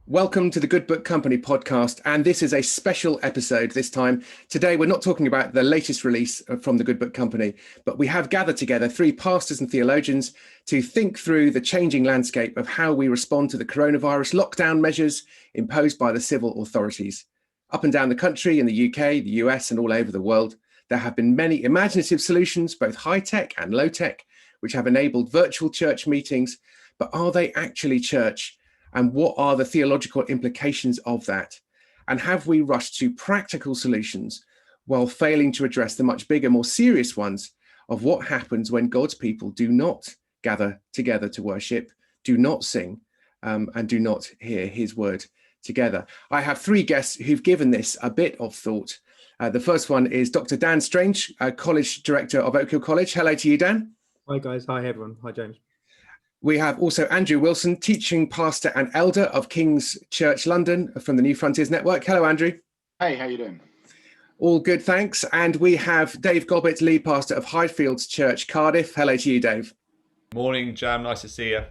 Welcome to the Good Book Company podcast, and this is a special episode this time. Today, we're not talking about the latest release from the Good Book Company, but we have gathered together three pastors and theologians to think through the changing landscape of how we respond to the coronavirus lockdown measures imposed by the civil authorities. Up and down the country, in the UK, the US, and all over the world, there have been many imaginative solutions, both high-tech and low-tech, which have enabled virtual church meetings. But are they actually church? And what are the theological implications of that? And have we rushed to practical solutions while failing to address the much bigger, more serious ones of what happens when God's people do not gather together to worship, do not sing, and do not hear his word together? I have three guests who've given this a bit of thought. The first one is Dr. Dan Strange, College Director of Oakhill College. Hello to you, Dan. Hi, guys. Hi, everyone. Hi, James. We have also Andrew Wilson, teaching pastor and elder of King's Church London from the New Frontiers Network. Hello, Andrew. Hey, how you doing? All good, thanks. And we have Dave Gobbett, lead pastor of Highfields Church, Cardiff. Hello to you, Dave. Morning, Jam. Nice to see you.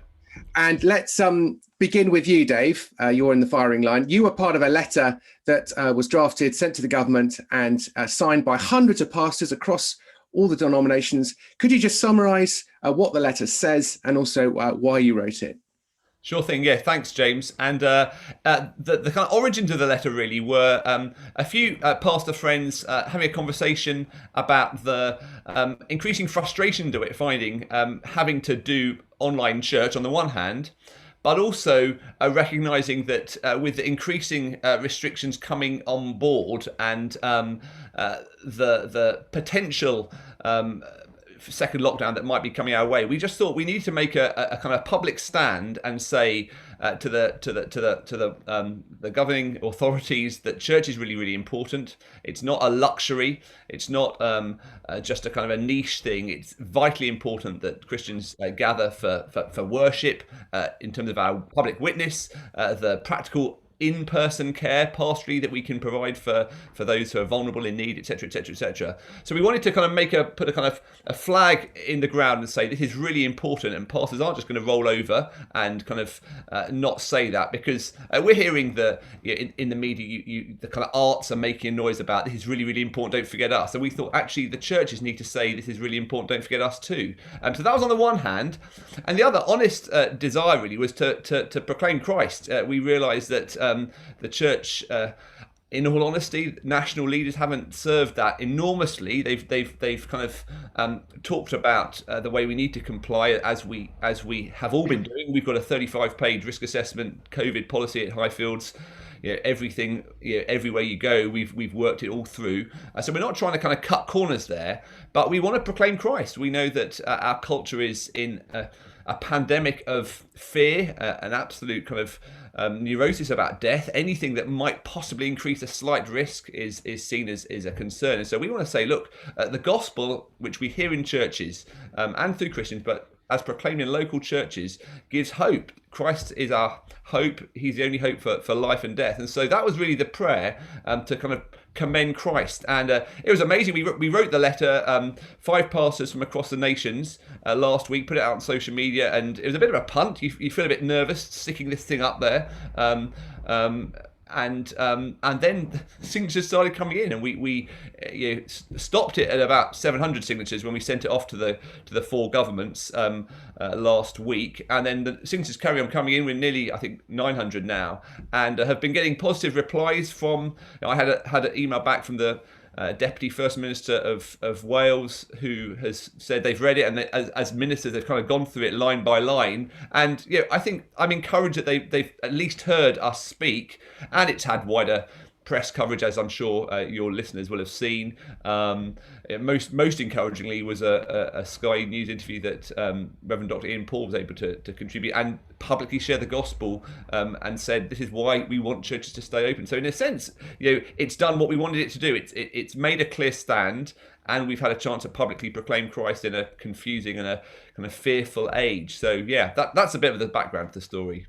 And let's begin with you, Dave. You're in the firing line. You were part of a letter that was drafted, sent to the government, and signed by hundreds of pastors across all the denominations. Could you just summarise what the letter says and also why you wrote it? Sure thing. Yeah, thanks, James. And the kind of origins of the letter really were a few pastor friends having a conversation about the increasing frustration that we're finding having to do online church on the one hand, but also recognising that with the increasing restrictions coming on board and the potential second lockdown that might be coming our way, we just thought we needed to make a kind of public stand and say to the governing authorities that church is really, really important. It's not a luxury. It's not just a kind of a niche thing. It's vitally important that Christians gather for worship in terms of our public witness, the practical in-person care pastorally that we can provide for those who are vulnerable in need, etc., etc., etc. So we wanted to kind of put a kind of a flag in the ground and say this is really important, and pastors aren't just going to roll over and kind of not say that, because we're hearing in the media the kind of arts are making a noise about this is really, really important, don't forget us. So we thought actually the churches need to say this is really important, don't forget us too. So that was on the one hand, and the other honest desire really was to proclaim Christ. We realised that the church, in all honesty, national leaders haven't served that enormously. They've kind of talked about the way we need to comply as we have all been doing. We've got a 35-page risk assessment COVID policy at Highfields. Everything, everywhere you go, we've worked it all through. So we're not trying to kind of cut corners there, but we want to proclaim Christ. We know that our culture is in a pandemic of fear, an absolute kind of neurosis about death. Anything that might possibly increase a slight risk is seen as a concern. And so we want to say, look, the gospel, which we hear in churches and through Christians, but as proclaimed in local churches, gives hope. Christ is our hope. He's the only hope for life and death. And so that was really the prayer to kind of commend Christ. And it was amazing. We wrote the letter, 5 pastors from across the nations last week, put it out on social media, and it was a bit of a punt. You feel a bit nervous sticking this thing up there. And then signatures started coming in, and we stopped it at about 700 signatures when we sent it off to the 4 governments last week, and then the signatures carry on coming in. We're nearly, I think, 900 now, and have been getting positive replies from. I had an email back from the Deputy First Minister of Wales, who has said they've read it, and as ministers they've kind of gone through it line by line. And I think I'm encouraged that they've at least heard us speak, and it's had wider press coverage, as I'm sure your listeners will have seen. Most encouragingly was a Sky News interview that Reverend Dr. Ian Paul was able to contribute and publicly share the gospel, and said this is why we want churches to stay open. So in a sense, it's done what we wanted it to do. It's made a clear stand, and we've had a chance to publicly proclaim Christ in a confusing and a kind of fearful age. So that's a bit of the background to the story.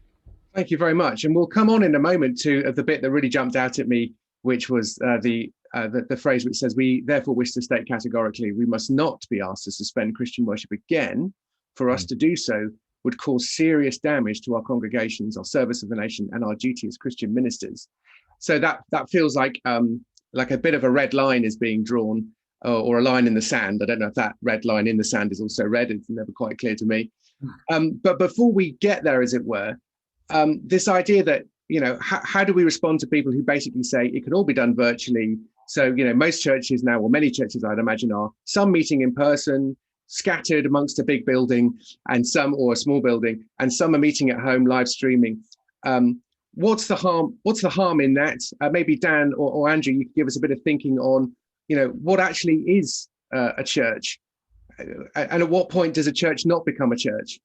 Thank you very much. And we'll come on in a moment to the bit that really jumped out at me, which was the phrase which says, we therefore wish to state categorically, we must not be asked to suspend Christian worship again. For us to do so, would cause serious damage to our congregations, our service of the nation, and our duty as Christian ministers. So that feels like a bit of a red line is being drawn, or a line in the sand. I don't know if that red line in the sand is also red. It's never quite clear to me. But before we get there, as it were, this idea that, how do we respond to people who basically say it can all be done virtually? So, most churches now, or many churches, I'd imagine, are some meeting in person, scattered amongst a big building, and some, or a small building, and some are meeting at home, live streaming. What's the harm? What's the harm in that? Maybe Dan or Andrew, you could give us a bit of thinking on, what actually is a church, and at what point does a church not become a church?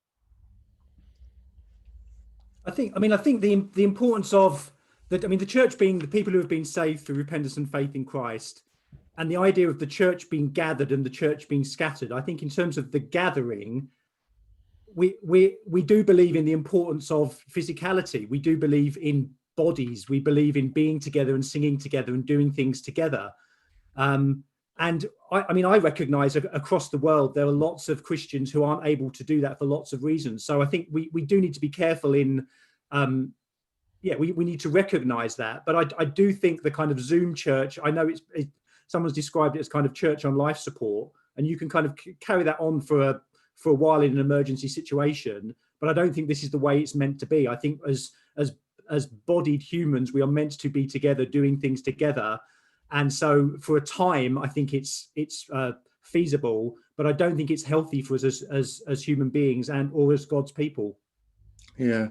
I think the importance of the church being the people who have been saved through repentance and faith in Christ, and the idea of the church being gathered and the church being scattered. I think in terms of the gathering, we do believe in the importance of physicality. We do believe in bodies. We believe in being together and singing together and doing things together. And I recognize across the world, there are lots of Christians who aren't able to do that for lots of reasons. So I think we do need to be careful in, we need to recognize that. But I do think the kind of Zoom church, I know someone's described it as kind of church on life support, and you can kind of carry that on for a while in an emergency situation. But I don't think this is the way it's meant to be. I think as bodied humans, we are meant to be together, doing things together. And so for a time, I think it's feasible, but I don't think it's healthy for us as human beings or as God's people. Yeah.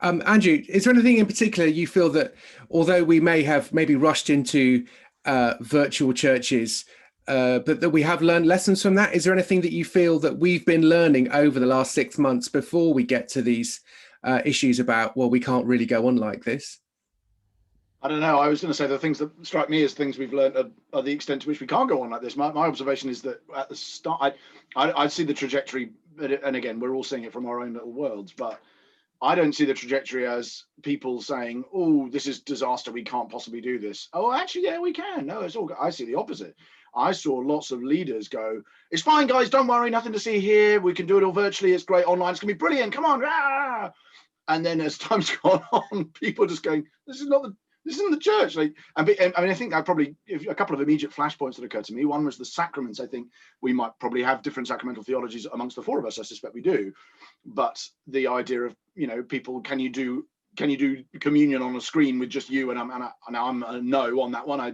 Andrew, is there anything in particular you feel that, although we may have maybe rushed into virtual churches, but that we have learned lessons from that? Is there anything that you feel that we've been learning over the last 6 months before we get to these issues about, well, we can't really go on like this? I don't know. I was going to say the things that strike me as things we've learned are the extent to which we can't go on like this. My observation is that at the start, I see the trajectory, and again, we're all seeing it from our own little worlds, but I don't see the trajectory as people saying, oh, this is disaster, we can't possibly do this. Oh, actually, yeah, we can. No, it's all good. I see the opposite. I saw lots of leaders go, it's fine, guys, don't worry, nothing to see here. We can do it all virtually. It's great online. It's going to be brilliant. Come on. Ah! And then as time's gone on, people just going, this isn't the church. I think I probably, a couple of immediate flashpoints that occurred to me. One was the sacraments. I think we might probably have different sacramental theologies amongst the four of us. I suspect we do. But the idea of, people, can you do communion on a screen with just you? And I'm a no on that one. I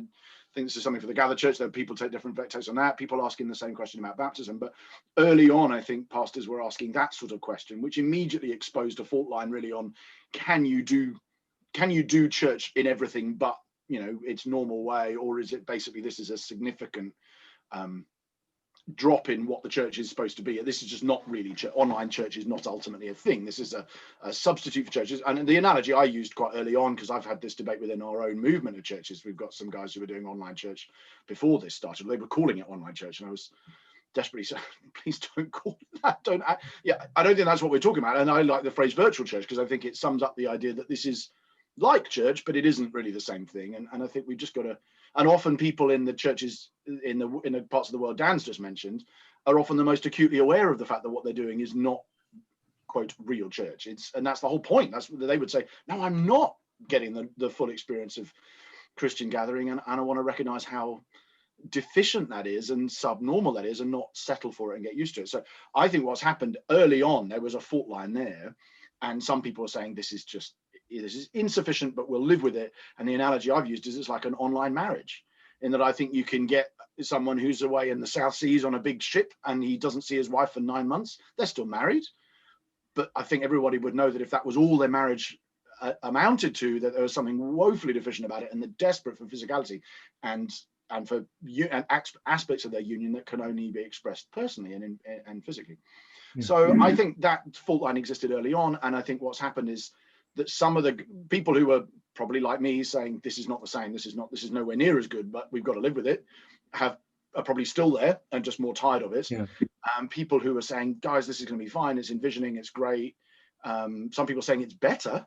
think this is something for the gathered church. That people take different takes on that. People asking the same question about baptism. But early on, I think pastors were asking that sort of question, which immediately exposed a fault line really on, can you do church in everything but its normal way, or is it basically this is a significant drop in what the church is supposed to be? This is just not really online church is not ultimately a thing. This is a substitute for churches. And the analogy I used quite early on, because I've had this debate within our own movement of churches, we've got some guys who were doing online church before this started. They were calling it online church, and I was desperately saying, please don't call it that. I don't think that's what we're talking about. And I like the phrase virtual church because I think it sums up the idea that this is like church, but it isn't really the same thing. And I think we've just got to, and often people in the churches in the parts of the world Dan's just mentioned are often the most acutely aware of the fact that what they're doing is not, quote, real church. And that's the whole point. That's what they would say, no, I'm not getting the full experience of Christian gathering, and I want to recognize how deficient that is and subnormal that is, and not settle for it and get used to it. So I think what's happened early on, there was a fault line there, and some people are saying this is insufficient, but we'll live with it. And the analogy I've used is it's like an online marriage, in that I think you can get someone who's away in the South Seas on a big ship and he doesn't see his wife for 9 months. They're still married. But I think everybody would know that if that was all their marriage amounted to, that there was something woefully deficient about it, and they're desperate for physicality and for aspects of their union that can only be expressed personally and physically. Yeah. So I think that fault line existed early on, and I think what's happened is that some of the people who were probably like me saying this is not the same, this is nowhere near as good, but we've got to live with it, are probably still there and just more tired of it. Yeah. People who are saying, guys, this is going to be fine, it's envisioning, it's great. Some people saying it's better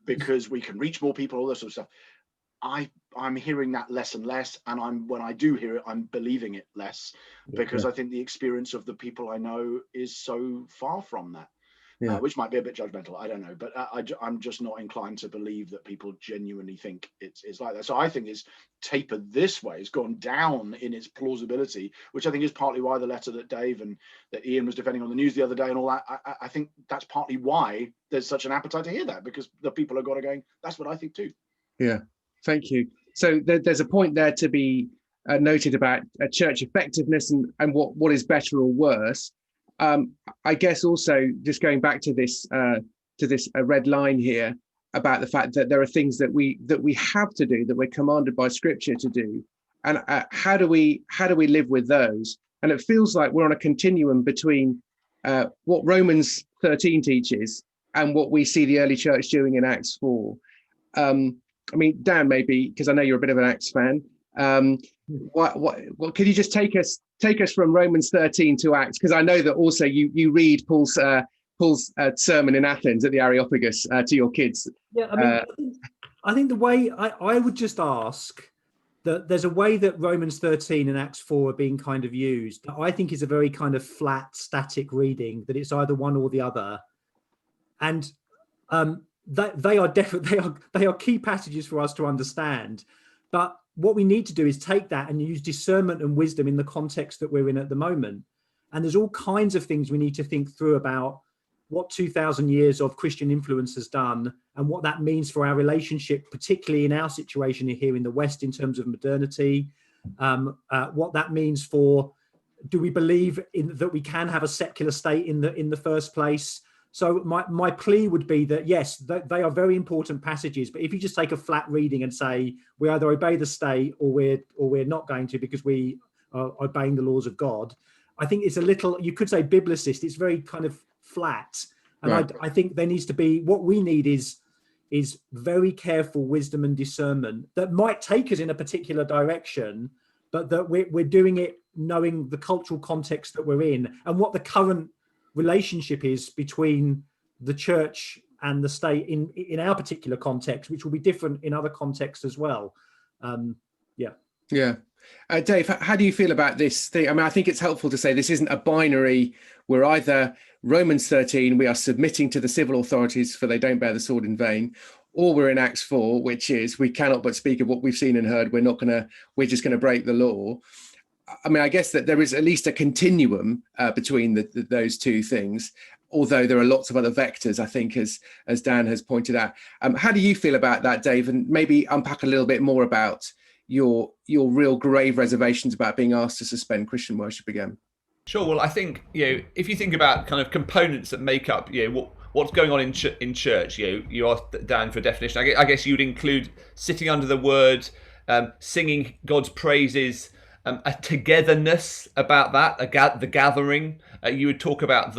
because we can reach more people, all this sort of stuff. I'm hearing that less and less, and when I do hear it, I'm believing it less, because I think the experience of the people I know is so far from that. which might be a bit judgmental. I don't know, but I'm just not inclined to believe that people genuinely think it's like that. So I think it's tapered this way. It's gone down in its plausibility, which I think is partly why the letter that Dave and that Ian was defending on the news the other day and all that. I think that's partly why there's such an appetite to hear that, because the people have got to going, that's what I think too. Yeah, thank you. So there's a point there to be noted about church effectiveness and what is better or worse. I guess also just going back to this red line here about the fact that there are things that we have to do, that we're commanded by Scripture to do, and how do we live with those? And it feels like we're on a continuum between what Romans 13 teaches and what we see the early church doing in Acts 4. I mean, Dan, maybe because I know you're a bit of an Acts fan. What could you just take us from Romans 13 to Acts? Because I know that also you read Paul's sermon in Athens at the Areopagus to your kids. Yeah, I think the way I would just ask that there's a way that Romans 13 and Acts 4 are being kind of used that I think is a very kind of flat, static reading, that it's either one or the other, and they are key passages for us to understand, but what we need to do is take that and use discernment and wisdom in the context that we're in at the moment. And there's all kinds of things we need to think through about what 2,000 years of Christian influence has done and what that means for our relationship, particularly in our situation here in the West in terms of modernity, what that means for, do we believe that we can have a secular state in the first place? So my plea would be that, yes, they are very important passages, but if you just take a flat reading and say we either obey the state or we're not going to because we are obeying the laws of God, I think it's a little, you could say biblicist, it's very kind of flat. And right. I think there needs to be, what we need is very careful wisdom and discernment that might take us in a particular direction, but that we're doing it knowing the cultural context that we're in and what the current relationship is between the church and the state in our particular context, which will be different in other contexts as well. Dave, how do you feel about this thing? I mean, I think it's helpful to say this isn't a binary. We're either Romans 13, we are submitting to the civil authorities for they don't bear the sword in vain, or we're in Acts 4, which is we cannot but speak of what we've seen and heard. We're just going to break the law. I mean, I guess that there is at least a continuum between those two things, although there are lots of other vectors, I think, as Dan has pointed out. How do you feel about that, Dave? And maybe unpack a little bit more about your real grave reservations about being asked to suspend Christian worship again. Sure. Well, I think, if you think about kind of components that make up, what's going on in church, you asked Dan for a definition. I guess you'd include sitting under the word, singing God's praises, a togetherness about that, the gathering. You would talk about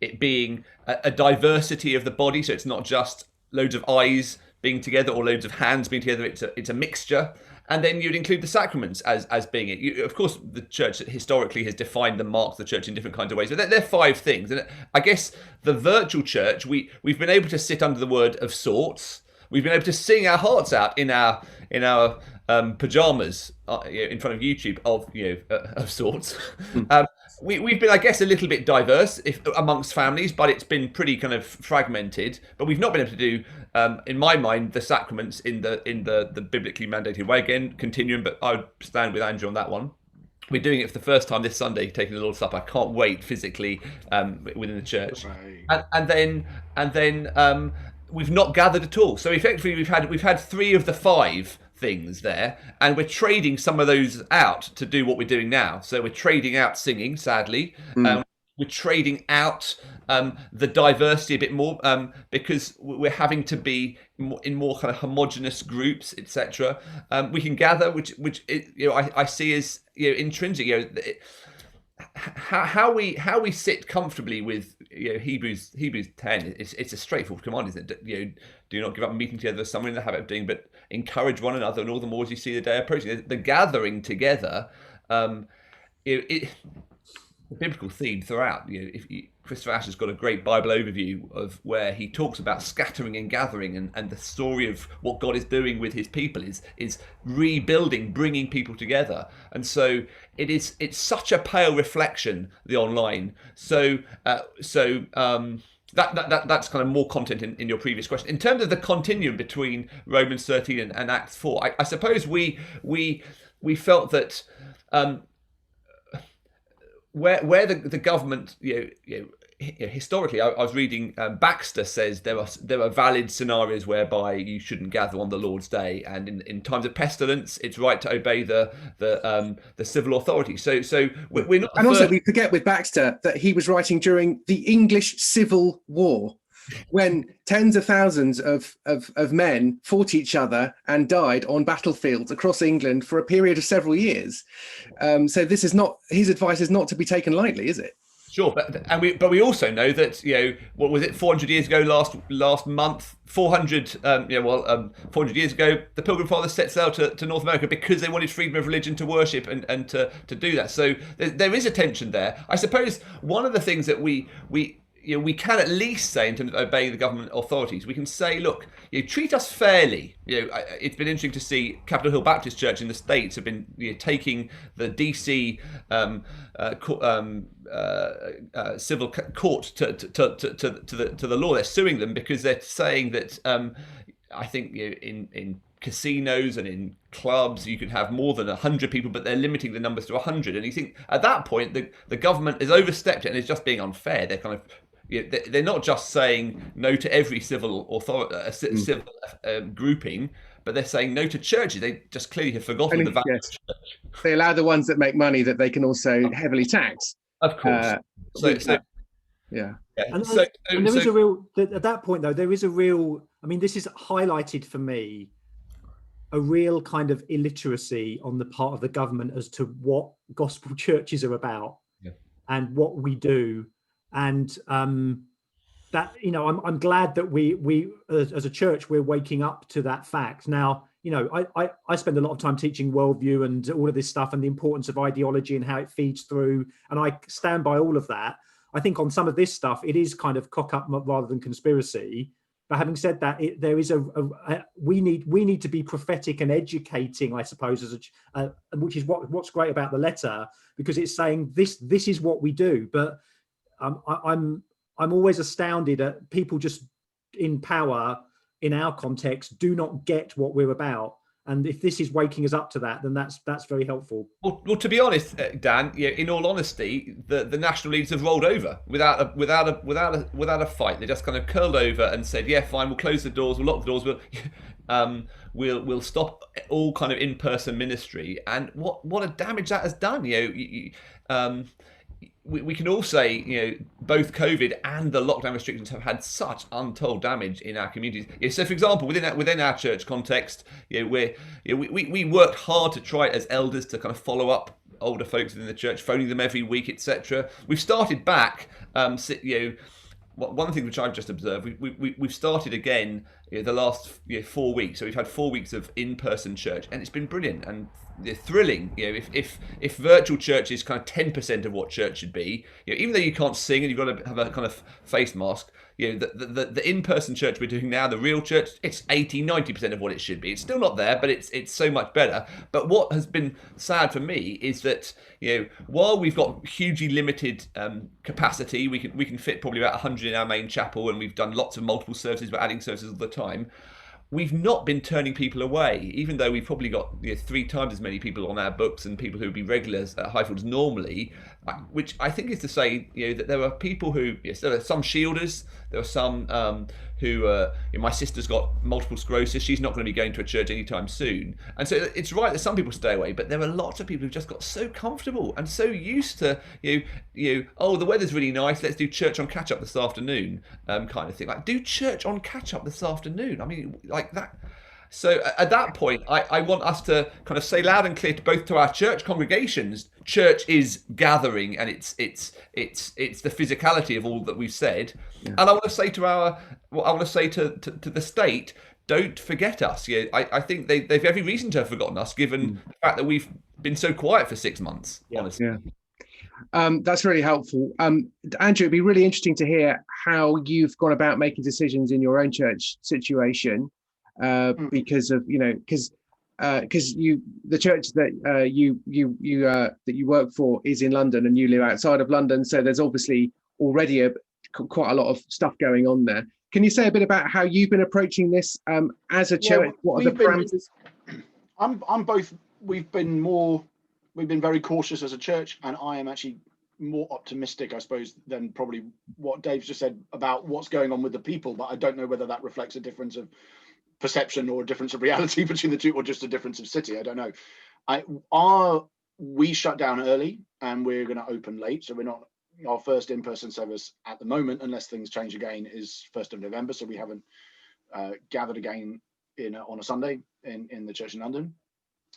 it being a diversity of the body, so it's not just loads of eyes being together or loads of hands being together. It's a mixture. And then you'd include the sacraments as being it. Of course, the church historically has defined the marks of the church in different kinds of ways. But they're five things. And I guess the virtual church, we've been able to sit under the word of sorts. We've been able to sing our hearts out in our pajamas in front of YouTube of sorts. We've been, I guess, a little bit diverse amongst families, but it's been pretty kind of fragmented. But we've not been able to do, in my mind, the sacraments in the biblically mandated way. Again, continuum, but I would stand with Andrew on that one. We're doing it for the first time this Sunday, taking the Lord's Supper. I can't wait physically within the church, right. and then we've not gathered at all. So effectively, we've had 3 of the 5 things there, and we're trading some of those out to do what we're doing now. So we're trading out singing, sadly. We're trading out the diversity a bit more because we're having to be in more kind of homogenous groups, etc. We can gather, which I see as intrinsic. How we sit comfortably with Hebrews 10. It's a straightforward command, isn't it? Do not give up meeting together as some in the habit of doing, but encourage one another, and all the more as you see the day approaching. The gathering together, the biblical theme throughout. Christopher Ash has got a great Bible overview of where he talks about scattering and gathering, and the story of what God is doing with his people is rebuilding, bringing people together. And so it's such a pale reflection, the online. So That's kind of more content in your previous question. In terms of the continuum between Romans 13 and Acts 4, I suppose we felt that where the government, historically, I was reading, Baxter says there are valid scenarios whereby you shouldn't gather on the Lord's Day, and in times of pestilence, it's right to obey the civil authority. So we're not. And also, we forget with Baxter that he was writing during the English Civil War, when tens of thousands of men fought each other and died on battlefields across England for a period of several years. So this is not, his advice is not to be taken lightly, is it? Sure, but we also know that, what was it, 400 years ago last month, 400 years ago, the Pilgrim Fathers set sail to North America because they wanted freedom of religion to worship and to do that. So there is a tension there. I suppose one of the things that we can at least say in terms of obeying the government authorities, we can say, look, treat us fairly. It's been interesting to see Capitol Hill Baptist Church in the States have been taking the DC civil court to the law. They're suing them because they're saying that I think in casinos and in clubs you can have more than 100 people, but they're limiting the numbers to 100. And you think at that point the government has overstepped it and is just being unfair. They're kind of they're not just saying no to every civil civil grouping, but they're saying no to churches. They just clearly have forgotten the value of church. They allow the ones that make money that they can also heavily tax. Of course. Yeah. And there is a real, at that point though, there is a real, I mean, this is highlighted for me, a real kind of illiteracy on the part of the government as to what gospel churches are about and what we do. And that, I'm glad that we as a church, we're waking up to that fact. Now, I spend a lot of time teaching worldview and all of this stuff and the importance of ideology and how it feeds through. And I stand by all of that. I think on some of this stuff, it is kind of cock up rather than conspiracy. But having said that, there is we need to be prophetic and educating, I suppose, which is what's great about the letter, because it's saying this is what we do. But I'm always astounded at people just in power in our context do not get what we're about. And if this is waking us up to that, then that's very helpful. Well, to be honest, Dan, in all honesty, the national leaders have rolled over without a fight. They just kind of curled over and said, "Yeah, fine, we'll close the doors, we'll lock the doors, we'll stop all kind of in-person ministry." And what a damage that has done. We can all say, both COVID and the lockdown restrictions have had such untold damage in our communities. So, for example, within our church context, we worked hard to try as elders to kind of follow up older folks within the church, phoning them every week, etc. We've started back. One thing which I've just observed, we've started again the last 4 weeks. So we've had 4 weeks of in-person church, and it's been brilliant and thrilling. If virtual church is kind of 10% of what church should be, even though you can't sing and you've got to have a kind of face mask, the in-person church we're doing now, the real church, it's 80-90% of what it should be. It's still not there, but it's so much better. But what has been sad for me is that while we've got hugely limited capacity, we can fit probably about 100 in our main chapel, and we've done lots of multiple services, we're adding services all the time. We've not been turning people away, even though we've probably got 3 times as many people on our books and people who would be regulars at Highfields normally, which I think is to say that there are people who, there are some shielders, there are some who, my sister's got multiple sclerosis, she's not going to be going to a church anytime soon. And so it's right that some people stay away, but there are lots of people who've just got so comfortable and so used to, oh, the weather's really nice, let's do church on catch-up this afternoon, kind of thing. Like, do church on catch-up this afternoon. I mean, like that. So at that point, I want us to kind of say loud and clear to both to our church congregations, church is gathering, and it's the physicality of all that we've said. Yeah. And I want to say to the state, don't forget us. I think they've every reason to have forgotten us, given the fact that we've been so quiet for 6 months. Honestly. Yeah. That's really helpful. Andrew, it'd be really interesting to hear how you've gone about making decisions in your own church situation. Because of because the church that you work for is in London and you live outside of London, so there's obviously already quite a lot of stuff going on there. Can you say a bit about how you've been approaching this as a church? What are the parameters? I'm both. We've been very cautious as a church, and I am actually more optimistic, I suppose, than probably what Dave's just said about what's going on with the people. But I don't know whether that reflects a difference of perception or a difference of reality between the two, or just a difference of city. I don't know. We shut down early and we're going to open late, so we're not. Our first in-person service at the moment, unless things change again, is 1st of November. So we haven't gathered again on a Sunday in the church in London.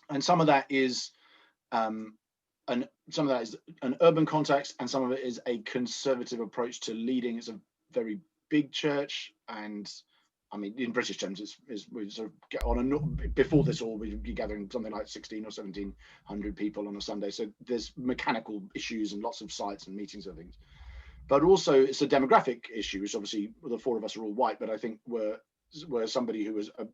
And some of that is an urban context, and some of it is a conservative approach to leading. It's a very big church, and I mean, in British terms, we sort of get on before this all, we'd be gathering something like 16 or 1700 people on a Sunday. So there's mechanical issues and lots of sites and meetings and things. But also it's a demographic issue, which obviously the four of us are all white, but I think were somebody who was a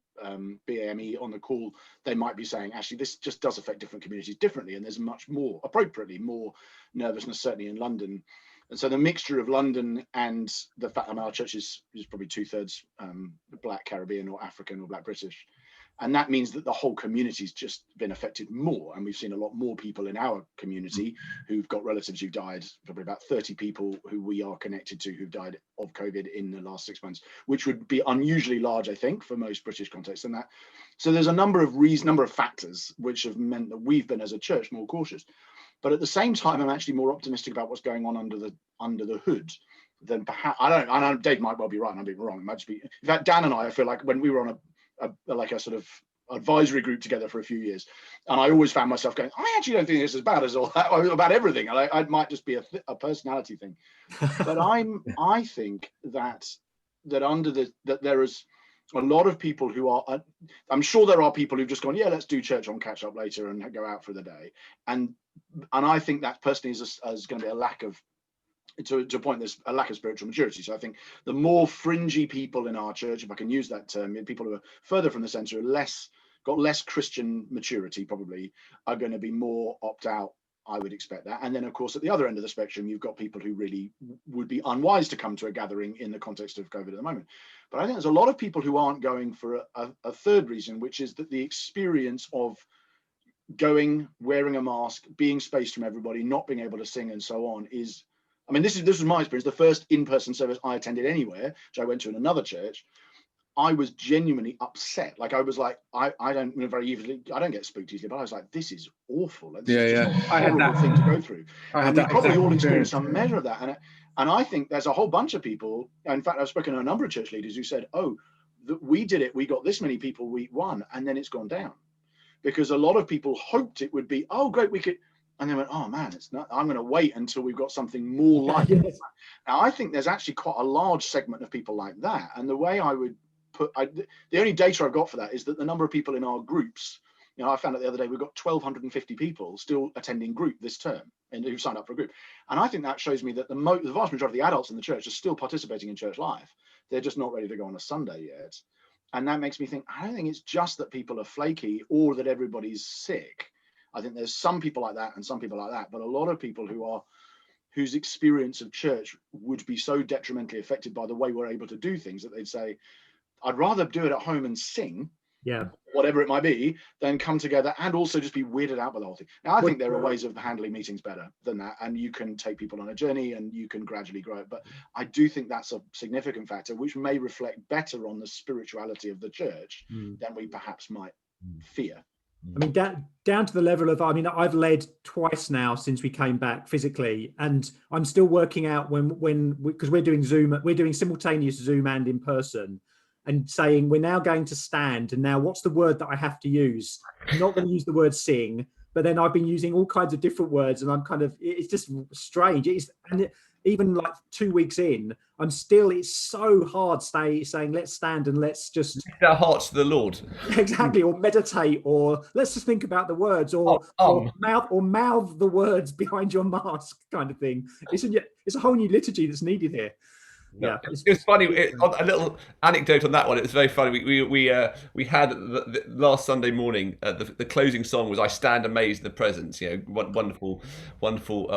BAME on the call, they might be saying, actually, this just does affect different communities differently. And there's much more, appropriately, more nervousness, certainly in London. And so the mixture of London and the fact, I mean, our church is probably 2/3 Black Caribbean or African or Black British. And that means that the whole community's just been affected more. And we've seen a lot more people in our community who've got relatives who died, probably about 30 people who we are connected to who've died of COVID in the last 6 months, which would be unusually large, I think, for most British contexts. And that, so there's a number of factors which have meant that we've been, as a church, more cautious. But at the same time, I'm actually more optimistic about what's going on under the hood than perhaps. I don't. Dave might well be right, and I'm being wrong. It might just be. In fact, Dan and I feel like when we were on a sort of advisory group together for a few years, and I always found myself going, I actually don't think it's as bad as all that about everything. I might just be a personality thing, but I think that there is a lot of people who are. I'm sure there are people who've just gone, yeah, let's do church on catch up later and go out for the day, and I think that personally is going to be a lack of. To a point, there's a lack of spiritual maturity. So I think the more fringy people in our church, if I can use that term, people who are further from the centre, got less Christian maturity, probably are going to be more opt out. I would expect that. And then, of course, at the other end of the spectrum, you've got people who really would be unwise to come to a gathering in the context of COVID at the moment. But I think there's a lot of people who aren't going for a third reason, which is that the experience of going, wearing a mask, being spaced from everybody, not being able to sing and so on is. I mean, this was my experience. The first in-person service I attended anywhere, which I went to in another church, I was genuinely upset. Like I was like, I don't get spooked easily, but I was like, this is awful. This is just a horrible thing to go through. And we probably all experienced some measure of that. And I think there's a whole bunch of people. In fact, I've spoken to a number of church leaders who said, we did it. We got this many people week one, and then it's gone down. Because a lot of people hoped it would be, oh, great, we could. And they went, oh man, it's not. I'm going to wait until we've got something more like it. Now, I think there's actually quite a large segment of people like that. And the way I would the only data I've got for that is that the number of people in our groups, I found out the other day, we've got 1,250 people still attending group this term and who've signed up for a group. And I think that shows me that the vast majority of the adults in the church are still participating in church life. They're just not ready to go on a Sunday yet. And that makes me think, I don't think it's just that people are flaky or that everybody's sick. I think there's some people like that and some people like that, but a lot of people whose experience of church would be so detrimentally affected by the way we're able to do things that they'd say, I'd rather do it at home and sing, whatever it might be, than come together and also just be weirded out by the whole thing. Now, I think there are ways of handling meetings better than that, and you can take people on a journey and you can gradually grow it. But I do think that's a significant factor, which may reflect better on the spirituality of the church than we perhaps might fear. I mean, down to the level of, I've led twice now since we came back physically, and I'm still working out because we're doing Zoom, we're doing simultaneous Zoom and in person, and saying we're now going to stand, and now what's the word that I have to use? I'm not going to use the word sing, but then I've been using all kinds of different words, and I'm it's just strange. Even like 2 weeks in, it's so hard saying let's stand and let's just lift our hearts to the Lord. Exactly, or meditate, or let's just think about the words, or mouth the words behind your mask, kind of thing. It's a whole new liturgy that's needed here. No. It was funny. A little anecdote on that one. It was very funny. We had the last Sunday morning. The closing song was "I Stand Amazed in the Presence." Wonderful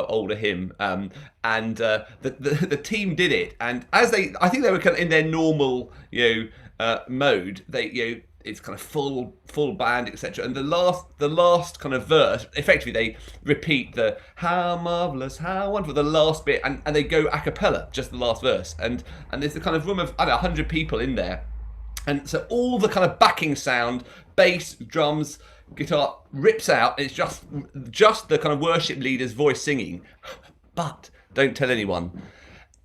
older hymn. And the team did it. And I think they were kind of in their normal mode. It's kind of full band, etc. And the last kind of verse, effectively they repeat the "How marvelous, how wonderful," the last bit, and they go a cappella, just the last verse. And there's the kind of room of 100 people in there, and so all the kind of backing sound, bass, drums, guitar rips out. It's just the kind of worship leader's voice singing. But don't tell anyone.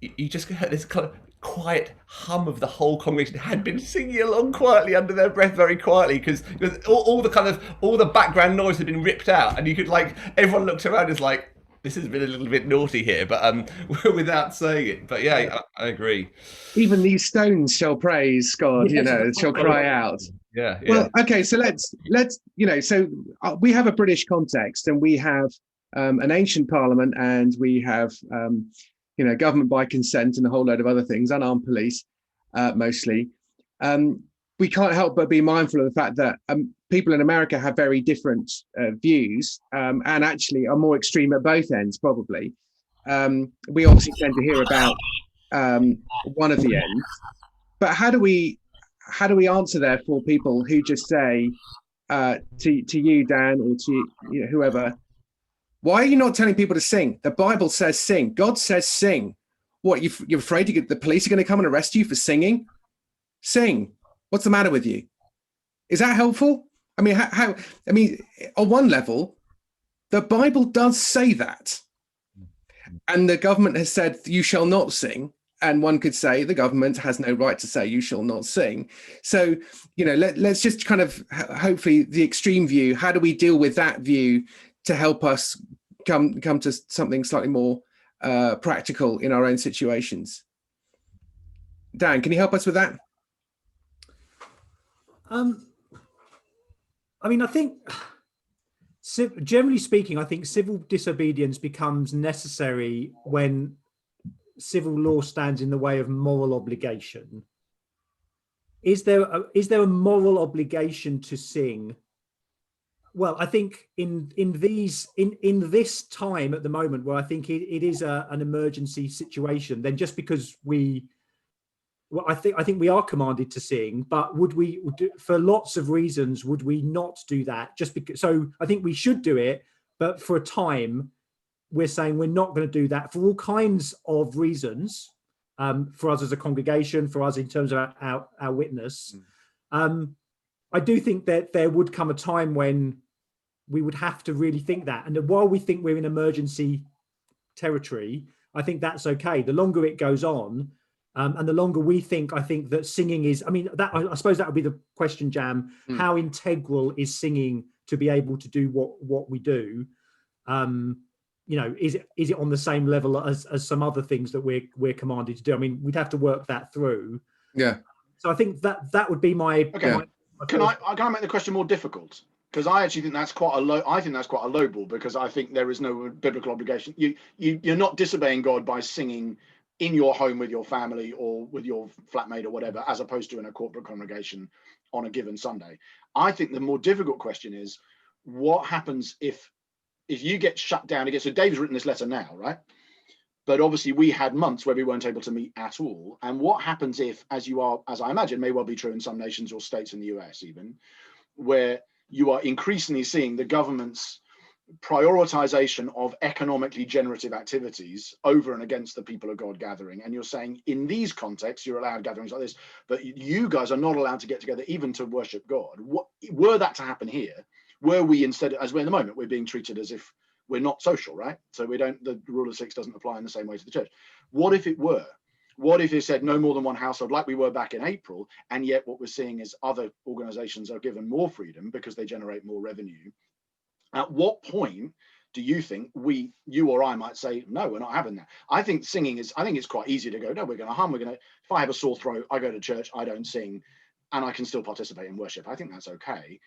You just heard this kind of quiet hum of the whole congregation had been singing along quietly under their breath, very quietly, because all the background noise had been ripped out, and you could everyone looked around as like, this has been a little bit naughty here, but without saying it. But yeah, I agree. Even these stones shall praise God, shall cry out. Yeah. Well, okay, so let's so we have a British context, and we have an ancient parliament, and we have government by consent and a whole load of other things, unarmed police, mostly. We can't help but be mindful of the fact that people in America have very different views, and actually are more extreme at both ends, probably. We obviously tend to hear about one of the ends, but how do we answer there for people who just say to you, Dan, or to whoever, why are you not telling people to sing? The Bible says sing. God says sing. What, you're afraid the police are going to come and arrest you for singing? Sing. What's the matter with you? Is that helpful? I mean, on one level, the Bible does say that. And the government has said, you shall not sing. And one could say the government has no right to say you shall not sing. So, let's just kind of, hopefully the extreme view, how do we deal with that view to help us come to something slightly more practical in our own situations? Dan, can you help us with that? I think, generally speaking, I think civil disobedience becomes necessary when civil law stands in the way of moral obligation. Is there a moral obligation to sing? Well, I think in this time at the moment, where I think it is an emergency situation, then just because I think we are commanded to sing, but for lots of reasons, would we not do that? Just because? So I think we should do it, but for a time, we're saying we're not going to do that for all kinds of reasons. For us as a congregation, for us in terms of our witness, I do think that there would come a time when we would have to really think that. And while we think we're in emergency territory, I think that's okay. The longer it goes on, and the longer we think, I think that singing is, I suppose that would be the question, Jam. How integral is singing to be able to do what we do? Is it on the same level as some other things that we're commanded to do? I mean, we'd have to work that through. Yeah. So I think that would be my. Okay. Can I make the question more difficult? Because I actually think that's quite a low. I think that's quite a low ball, because I think there is no biblical obligation. You're not disobeying God by singing in your home with your family or with your flatmate or whatever, as opposed to in a corporate congregation on a given Sunday. I think the more difficult question is, what happens if you get shut down again? So Dave's written this letter now, right? But obviously we had months where we weren't able to meet at all. And what happens if, as I imagine may well be true in some nations or states in the US even, where you are increasingly seeing the government's prioritization of economically generative activities over and against the people of God gathering. And you're saying in these contexts, you're allowed gatherings like this, but you guys are not allowed to get together even to worship God. Were that to happen here, were we instead, as we're in the moment, we're being treated as if we're not social, right? So the rule of six doesn't apply in the same way to the church. What if it were? What if it said no more than one household, like we were back in April, and yet what we're seeing is other organizations are given more freedom because they generate more revenue? At what point do you think you or I might say, no, we're not having that? I think it's quite easy to go, no, we're going to hum. If I have a sore throat, I go to church, I don't sing, and I can still participate in worship. I think that's okay.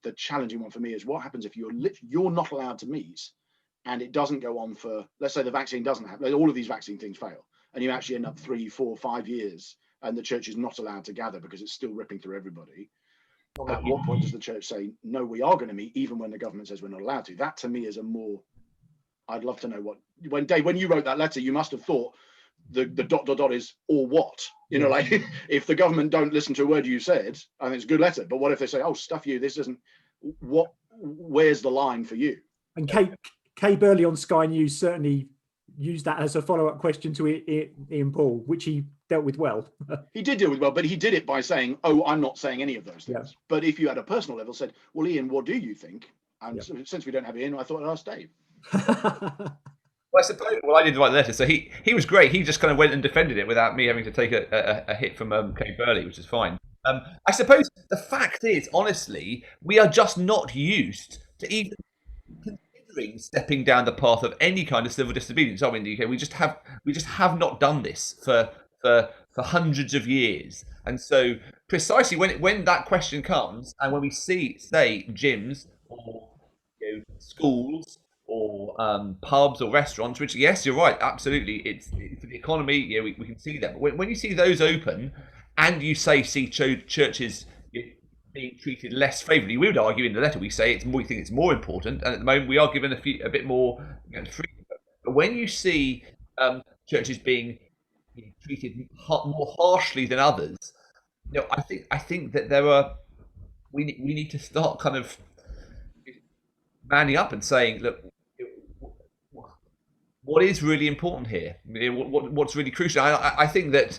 The challenging one for me is what happens if you're not allowed to meet, and it doesn't go on for, let's say the vaccine doesn't happen, all of these vaccine things fail, and you actually end up 3, 4, 5 years, and the church is not allowed to gather because it's still ripping through everybody. At what point does the church say, no, we are going to meet, even when the government says we're not allowed to? That to me is a more, I'd love to know Dave, when you wrote that letter, you must have thought the ... is, or what? Like, if the government don't listen to a word you said, I think it's a good letter. But what if they say, oh, stuff you, this isn't, where's the line for you? And Kay Burley on Sky News certainly used that as a follow-up question to Ian Paul, which he dealt with well. He did deal with well, but he did it by saying, oh, I'm not saying any of those things. Yeah. But if you at a personal level said, well, Ian, what do you think? And since we don't have Ian, I thought I'd ask Dave. Well, I suppose. Well, I didn't write the letter, so he was great. He just kind of went and defended it without me having to take a hit from Kay Burley, which is fine. I suppose the fact is, honestly, we are just not used to even considering stepping down the path of any kind of civil disobedience. I mean, in the UK, we just have not done this for hundreds of years, and so precisely when that question comes, and when we see, say, gyms or schools or pubs or restaurants, which, yes, you're right, absolutely, it's for the economy, we can see that. But when you see those open, and you see churches being treated less favourably, we would argue in the letter, we think it's more important, and at the moment we are given a bit more freedom. But when you see churches being treated more harshly than others, I think that we need to start kind of manning up and saying, look, what is really important here? What's really crucial? I think that,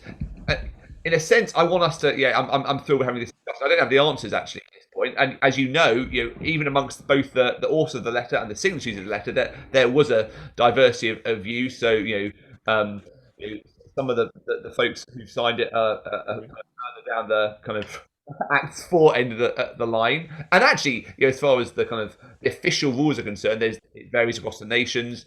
in a sense, I want us to. I'm thrilled we're having this discussion. I don't have the answers actually at this point, and as you know, even amongst both the author of the letter and the signatories of the letter, that there was a diversity of views. So some of the folks who signed it are down the kind of Acts 4 end of the line, and actually, as far as the kind of the official rules are concerned, it varies across the nations.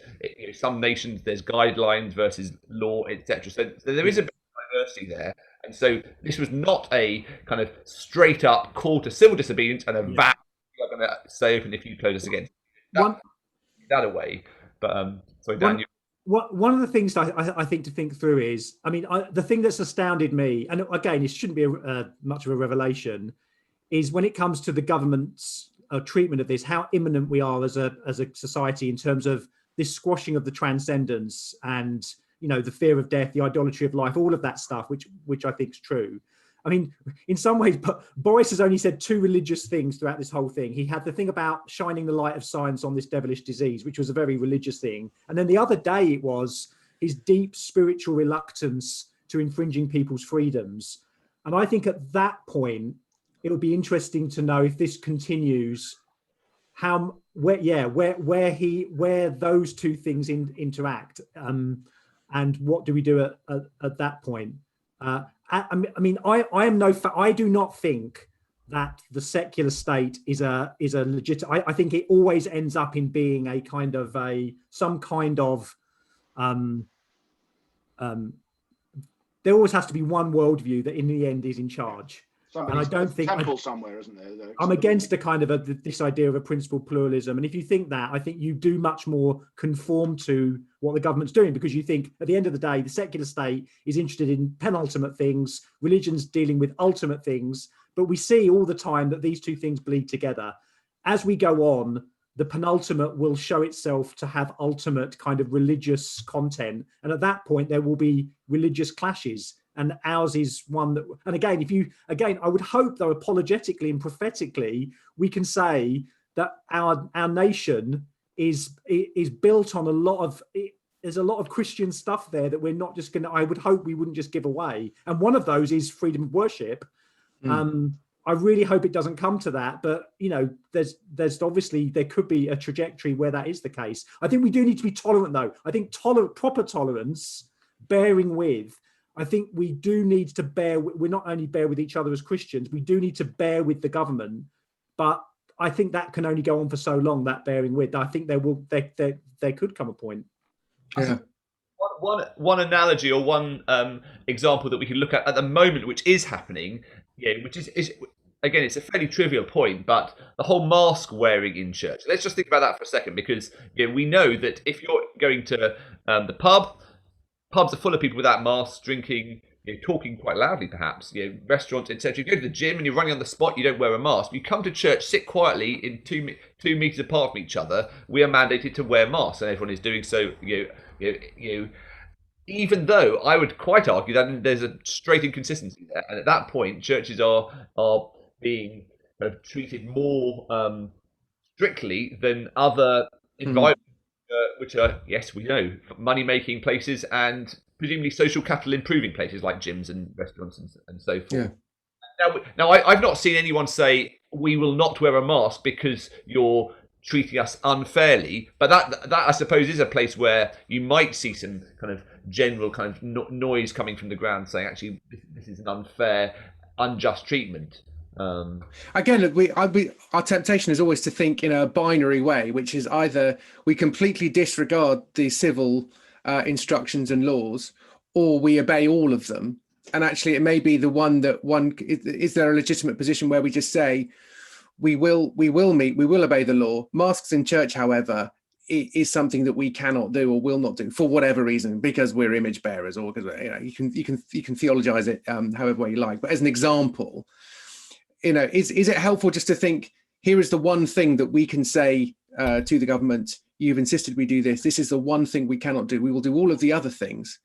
Some nations there's guidelines versus law, etc. So there is a bit of diversity there, and so this was not a kind of straight up call to civil disobedience and a vow you are going to stay open if you close us again. That away, but sorry, Dan. One of the things I think to think through is, I mean, the thing that's astounded me, and again, it shouldn't be much of a revelation, is when it comes to the government's treatment of this, how imminent we are as a society in terms of this squashing of the transcendence and the fear of death, the idolatry of life, all of that stuff, which I think is true. I mean, in some ways, Boris has only said 2 religious things throughout this whole thing. He had the thing about shining the light of science on this devilish disease, which was a very religious thing. And then the other day it was his deep spiritual reluctance to infringing people's freedoms. And I think at that point, it would be interesting to know if this continues, where those 2 things interact, and what do we do at that point? I mean, I do not think that the secular state is a legitimate. I think it always ends up in being a kind of some kind of. There always has to be one worldview that, in the end, is in charge. And I don't think temple somewhere, isn't there? I'm against the kind of this idea of a principled pluralism. And if you think that, I think you do much more conform to what the government's doing, because you think at the end of the day, the secular state is interested in penultimate things, religion's dealing with ultimate things. But we see all the time that these 2 things bleed together. As we go on, the penultimate will show itself to have ultimate kind of religious content. And at that point, there will be religious clashes. And ours is one that, and again, I would hope, though, apologetically and prophetically, we can say that our nation is built on there's a lot of Christian stuff there that we're not just going to, I would hope we wouldn't just give away. And one of those is freedom of worship. I really hope it doesn't come to that, but there's obviously, there could be a trajectory where that is the case. I think we do need to be tolerant, though. I think proper tolerance, bearing with. I think we do need to we not only bear with each other as Christians, we do need to bear with the government. But I think that can only go on for so long, that bearing with. I think there could come a point. Yeah. One analogy or one example that we can look at the moment, which is happening, which is again, it's a fairly trivial point, but the whole mask wearing in church. Let's just think about that for a second, because we know that if you're going to the pub pubs are full of people without masks, drinking, talking quite loudly, perhaps. Restaurants, etc. You go to the gym and you're running on the spot. You don't wear a mask. You come to church, sit quietly in 2 meters apart from each other. We are mandated to wear masks, and everyone is doing so. Even though I would quite argue that there's a straight inconsistency there, and at that point, churches are being kind of treated more strictly than other environments, which are, yes, we know, money-making places and presumably social capital improving places like gyms and restaurants and so forth. Yeah. Now, I've not seen anyone say we will not wear a mask because you're treating us unfairly, but that I suppose is a place where you might see some kind of general kind of noise coming from the ground saying, actually, this is an unfair, unjust treatment. Again, our temptation is always to think in a binary way, which is either we completely disregard the civil instructions and laws, or we obey all of them. And actually, it may be the one that is there a legitimate position where we just say we will obey the law. Masks in church, however, is something that we cannot do or will not do for whatever reason, because we're image bearers, or because you can theologize it however way you like. But as an example, is it helpful just to think, here is the one thing that we can say to the government, you've insisted we do this. This is the one thing we cannot do. We will do all of the other things.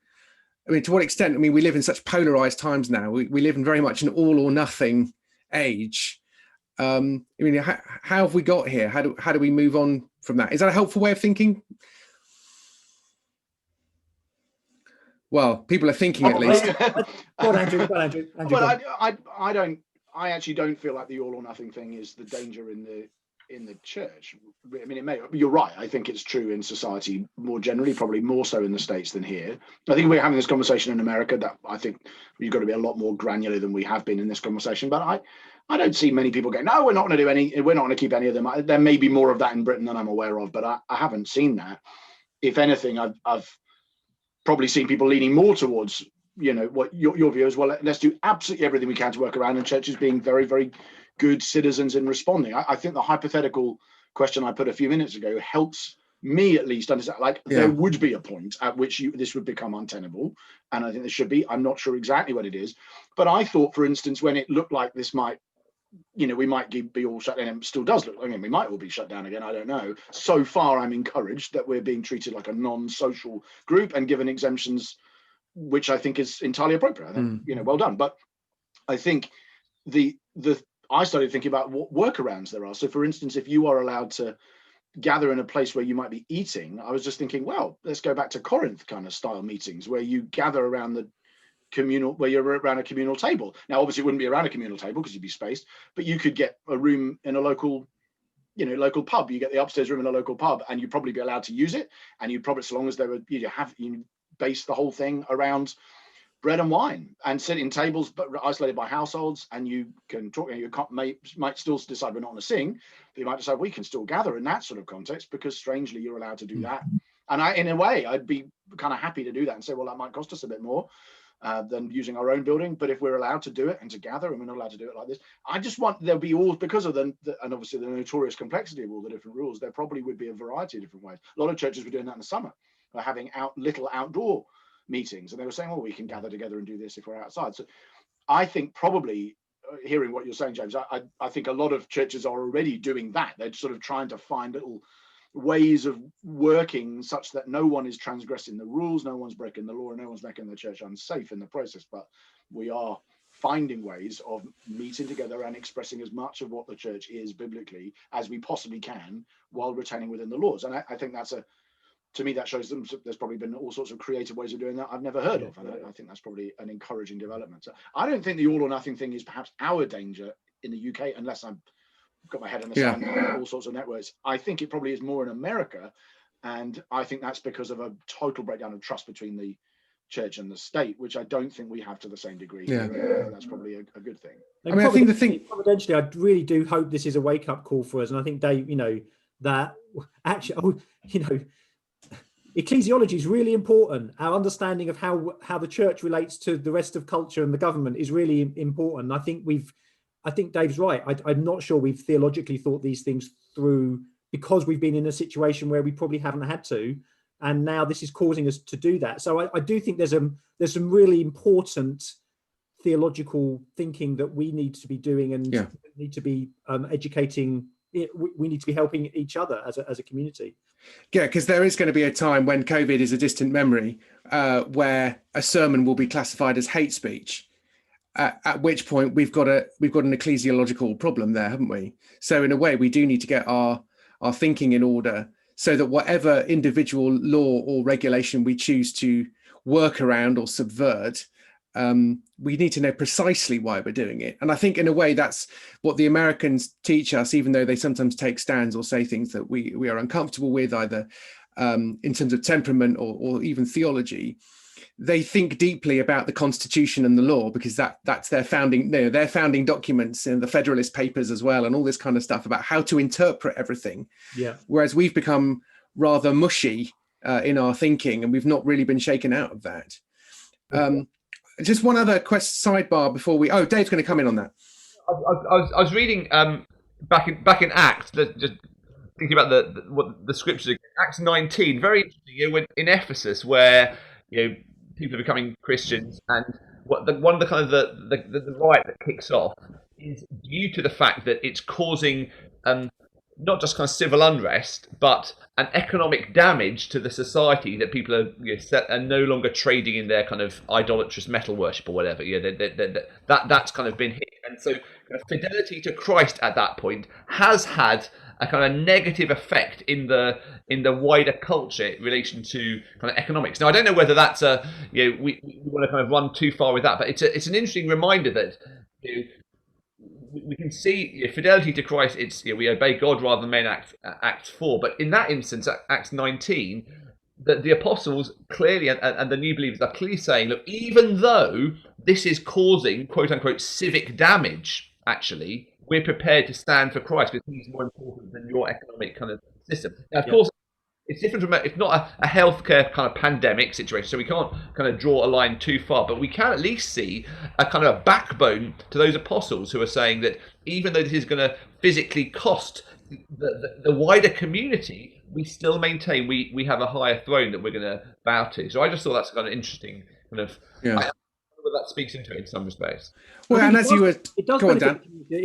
I mean, to what extent? I mean, we live in such polarized times now. We live in very much an all or nothing age. I mean, how have we got here? How do we move on from that? Is that a helpful way of thinking? Well, people are thinking at least. Go on, Andrew. Well, I actually don't feel like the all or nothing thing is the danger in the church. I mean, you're right. I think it's true in society more generally, probably more so in the States than here. I think we're having this conversation in America that I think we've got to be a lot more granular than we have been in this conversation. But I don't see many people going, no, we're not going to do any, we're not going to keep any of them. There may be more of that in Britain than I'm aware of, but I haven't seen that. If anything, I've probably seen people leaning more towards, what your view is. Well, let's do absolutely everything we can to work around, and churches being very, very good citizens in responding. I think the hypothetical question I put a few minutes ago helps me at least understand, there would be a point at which this would become untenable, and I think there should be. I'm not sure exactly what it is, but I thought, for instance, when it looked like this might, we might be all shut down, and it still does look, we might all be shut down again, I don't know. So far, I'm encouraged that we're being treated like a non-social group and given exemptions, which I think is entirely appropriate. I think, well done. But I think I started thinking about what workarounds there are. So, for instance, if you are allowed to gather in a place where you might be eating, I was just thinking, well, let's go back to Corinth kind of style meetings where you gather around where you're around a communal table. Now, obviously, it wouldn't be around a communal table because you'd be spaced, but you could get a room in a local pub. You get the upstairs room in a local pub, and you'd probably be allowed to use it. And you'd probably, so long as you base the whole thing around bread and wine and sit in tables, but isolated by households, and you can talk. You might still decide we're not going to sing, but you might decide we can still gather in that sort of context, because strangely you're allowed to do that. And in a way, I'd be kind of happy to do that and say, well, that might cost us a bit more than using our own building, but if we're allowed to do it and to gather, and we're not allowed to do it like this, I just want there'll be all, because of and obviously the notorious complexity of all the different rules, there probably would be a variety of different ways. A lot of churches were doing that in the summer, having little outdoor meetings, and they were saying, oh, we can gather together and do this if we're outside. So I think probably, hearing what you're saying, James, I think a lot of churches are already doing that. They're sort of trying to find little ways of working such that no one is transgressing the rules, no one's breaking the law, and no one's making the church unsafe in the process. But we are finding ways of meeting together and expressing as much of what the church is biblically as we possibly can, while retaining within the laws. And I think to me, that shows them there's probably been all sorts of creative ways of doing that I've never heard of. And I think that's probably an encouraging development. So I don't think the all or nothing thing is perhaps our danger in the UK, unless I've got my head in the sand, all sorts of networks. I think it probably is more in America. And I think that's because of a total breakdown of trust between the church and the state, which I don't think we have to the same degree. That's probably a good thing. I think the thing, providentially, I really do hope this is a wake-up call for us. And I think, Dave, that actually, ecclesiology is really important. Our understanding of how the church relates to the rest of culture and the government is really important. I think Dave's right. I'm not sure we've theologically thought these things through, because we've been in a situation where we probably haven't had to. and now this is causing us to do that. So I do think there's some really important theological thinking that we need to be doing, and need to be educating. We need to be helping each other as a community. Yeah, because there is going to be a time when COVID is a distant memory, where a sermon will be classified as hate speech. At which point we've got an ecclesiological problem there, haven't we? So in a way, we do need to get our thinking in order, so that whatever individual law or regulation we choose to work around or subvert, we need to know precisely why we're doing it. And I think in a way that's what the Americans teach us, even though they sometimes take stands or say things that we are uncomfortable with, either in terms of temperament or even theology. They think deeply about the Constitution and the law, because that's their founding documents in the Federalist Papers as well, and all this kind of stuff about how to interpret everything. Yeah. Whereas we've become rather mushy in our thinking, and we've not really been shaken out of that. Just one other sidebar before Dave's going to come in on that. I was reading back in Acts, just thinking about what the scriptures. Acts 19, very interesting. When in Ephesus, where people are becoming Christians, and one of the kind of the riot that kicks off is due to the fact that it's causing not just kind of civil unrest, but an economic damage to the society, that people are no longer trading in their kind of idolatrous metal worship or whatever. That's kind of been hit, and so kind of fidelity to Christ at that point has had a kind of negative effect in the wider culture in relation to kind of economics. Now, I don't know whether that's we want to kind of run too far with that, but it's an interesting reminder that we can see fidelity to Christ. It's we obey God rather than men. Acts 4, but in that instance, Acts 19, that the apostles clearly and the new believers are clearly saying, look, even though this is causing quote unquote civic damage, actually, we're prepared to stand for Christ because he's more important than your economic kind of system. Now, of course, it's different from it's not a healthcare kind of pandemic situation, so we can't kind of draw a line too far, but we can at least see a kind of a backbone to those apostles who are saying that even though this is going to physically cost the wider community, we still maintain we have a higher throne that we're going to bow to. So I just thought that's kind of interesting kind of. That speaks into it in some respects. Well, and as it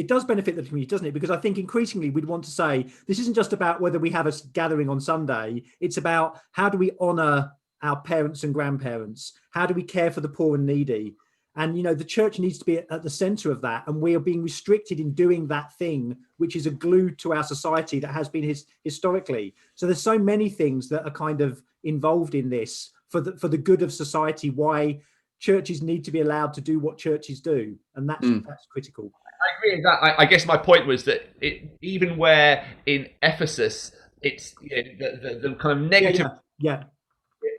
does benefit the community, doesn't it? Because I think increasingly we'd want to say this isn't just about whether we have a gathering on Sunday. It's about how do we honour our parents and grandparents? How do we care for the poor and needy? And the church needs to be at the centre of that, and we are being restricted in doing that thing, which is a glue to our society that has been historically. So there's so many things that are kind of involved in this for the good of society. Why churches need to be allowed to do what churches do, and that's critical. I agree with that. I guess my point was that even where in Ephesus it's the kind of negative,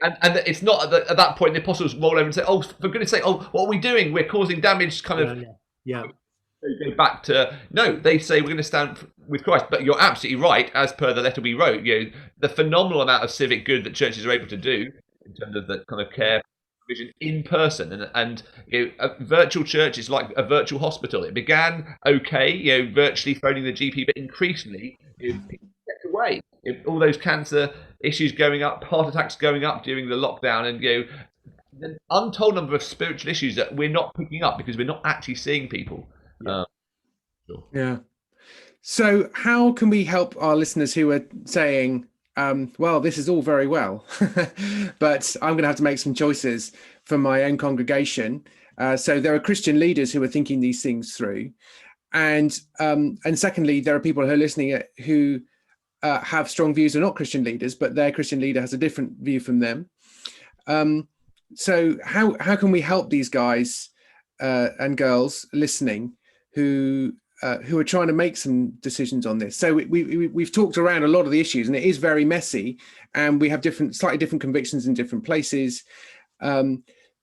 and it's not at that point the apostles roll over and say, "Oh, for goodness' sake! Oh, what are we doing? We're causing damage." Kind of, They go back to no. They say we're going to stand with Christ. But you're absolutely right. As per the letter we wrote, the phenomenal amount of civic good that churches are able to do in terms of the kind of care vision in person, and a virtual church is like a virtual hospital. It began okay, virtually phoning the GP, but increasingly people get away. All those cancer issues going up, heart attacks going up during the lockdown, and the untold number of spiritual issues that we're not picking up because we're not actually seeing people. So how can we help our listeners who are saying, well, this is all very well, but I'm going to have to make some choices for my own congregation. So there are Christian leaders who are thinking these things through. And secondly, there are people who are listening who have strong views, are not Christian leaders, but their Christian leader has a different view from them. So how can we help these guys and girls listening who are trying to make some decisions on this? So we've talked around a lot of the issues, and it is very messy, and we have slightly different convictions in different places.